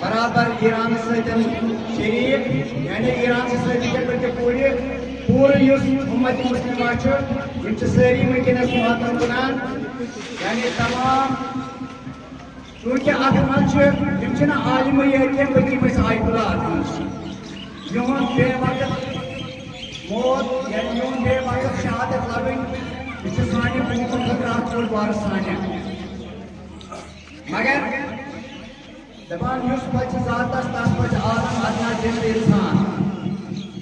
برابر ایران سۭتۍ شریٖک یعنی ایران سۭتۍ پوٗرٕ یُس اُمت مُسلمہ چھُ یِم چھِ سٲری وٕنکیٚنَس ماتم کُنان یعنی تمام چوٗنٛکہِ اَتھ منٛز چھِ یِم چھِنہٕ عالمٕے یٲتۍ کینٛہہ بٔلکہِ ٲسۍ آیتُ اللہ اَتھ منٛز یِہُنٛد بے وقت موت یعنی یِہُنٛد بے وقت شہادت لَبٕنۍ یہ سانہ قوموں خاطر اخ بوڑ بار سانہ مگر دپان اس پہ ذاتس تس پہ عالم ادنا دل انسان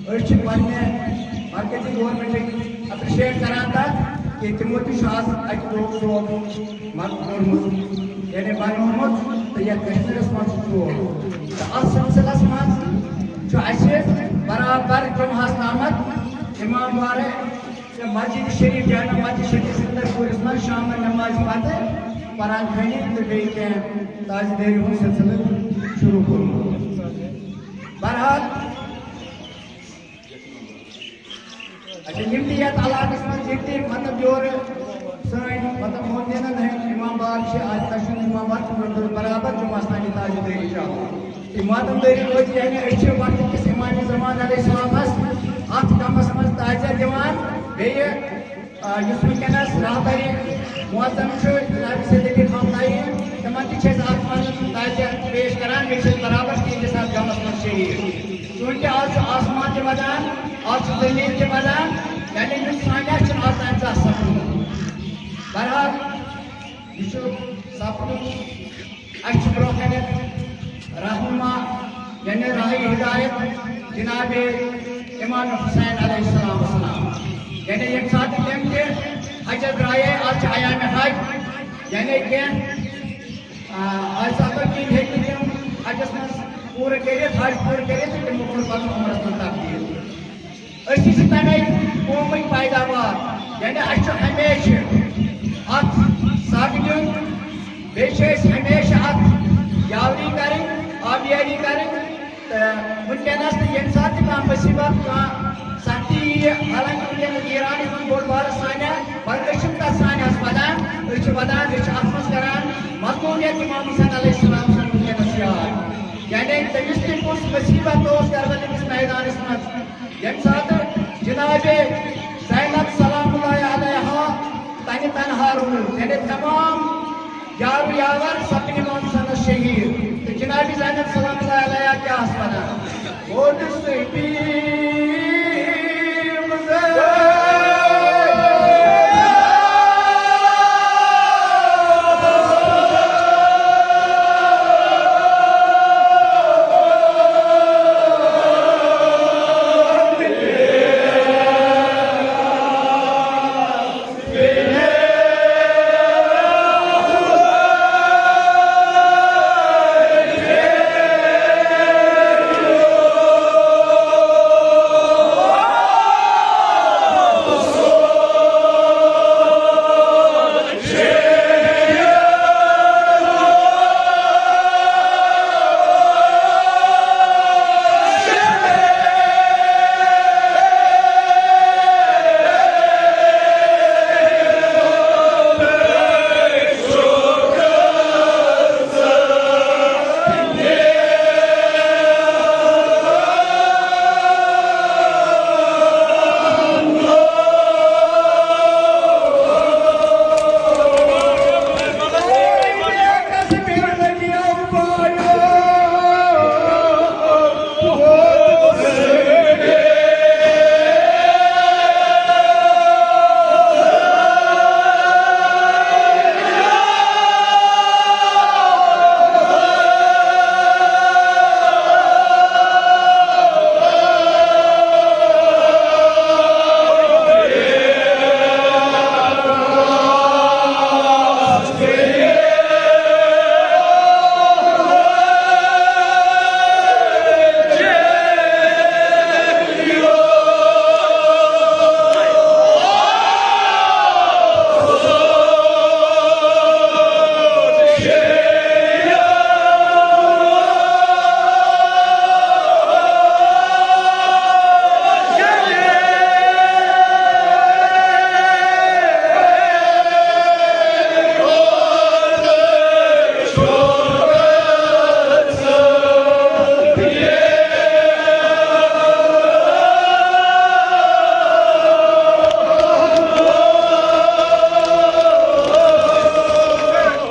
پنہ مرکزی گورمنٹ اپریشیٹ کران تک کہ تمو تہ اکہ دۄہ شوق کوٚرمُت یعنی بنومت تو یتھ کشمیرس مز تو ات سلسلس مز برابر جمعہس تامت امام وارے مسجد شریف جامع مسجد شریف سندر پورس من شام نماز پتہ قرآن خانی تو بیٚیہِ کینٛہہ تاجدٲری ہُنٛد سلسلہٕ شروع کوٚرمُت بہرحال اچھا یِم تہِ یتھ علاقس منٛز ییٚتہِ تہِ مطلب یورٕ سٲنۍ مطلب مودیٖنن ہٕنٛدۍ امام باب چھِ آج تشریٖف امام باب چھِ برابر جمعہس تانۍ تاجدٲری چلاوان تہٕ ماتمدٲری روزِ یعنی أسۍ چھِ وقت کِس امامِ زمان علیہ السلامس اتھ کمس منٛز تعزیت دِوان بیٚیہِ یُس وٕنکیٚنس رہبری معظم چھُ جناب سید علی خامنائی تِمن تہِ چھِ أسۍ اتھ منٛز تعزیت پیش کران بیٚیہِ چھِ أسۍ برابر تِہنٛدِ ساتہٕ جمعس منٛز شریٖک چوٗنٛکہِ آز چھُ آسمان تہِ ودان آز چھُ زٔمیٖن تہِ ودان یعنی یُس سانیہ چھُنہٕ آز تام زانٛہہ سپدمُت بہرحال یہِ چھُ سپدُن اَسہِ چھُ برونٛہہ کَنٮ۪تھ رہنما یعنی راہی ہدایت جناب امام حسین علیہ السلام یعنی ییٚمہِ ساتہٕ تِم تہِ حجس درٛایے آز چھِ ایامِ حج یعنی کینٛہہ آز ساتہٕ کِنۍ ہیٚکہِ نہٕ تِم حجس منٛز پوٗرٕ کٔرِتھ حج پوٗرٕ کٔرِتھ تہٕ تِمو کوٚر پتہٕ عمرس منٛز تبدیٖل أسۍ تہِ چھِ تَمے قومٕکۍ پیداوار یعنی اَسہِ چھُ ہمیشہِ اَتھ سگ دیُن بیٚیہِ چھِ أسۍ ہمیشہِ اَتھ یاوری کَرٕنۍ آبیٲری کَرٕنۍ تہٕ وٕنکیٚنس تہِ ییٚمہِ ساتہٕ تہِ کانٛہہ مُصیٖبت کانٛہہ سختی یی حالانکہِ وٕنکیٚنس ایرانس منٛز بوٚڑ بارٕ سانیہ مگر أسۍ چھِنہٕ تتھ سانیہس ودان أسۍ چھِ ودان أسۍ چھِ اتھ منٛز کران مضموٗنیت امام حسین علیہ السلام سُنٛد وٕنکیٚنس یاد یعنی تٔمِس تہِ کُس مُصیٖبت اوس کربلہٕ کِس میدانس منٛز ییٚمہِ ساتہٕ جناب زینب سلام اللہ علیہا تنہِ تنہا روٗد یعنی تمام یارٕ یاور سپدِ امام حسینس شہیٖد تہٕ جناب زینب سلام اللہ علیہا کیٛاہ ٲس ونان بوٚڑ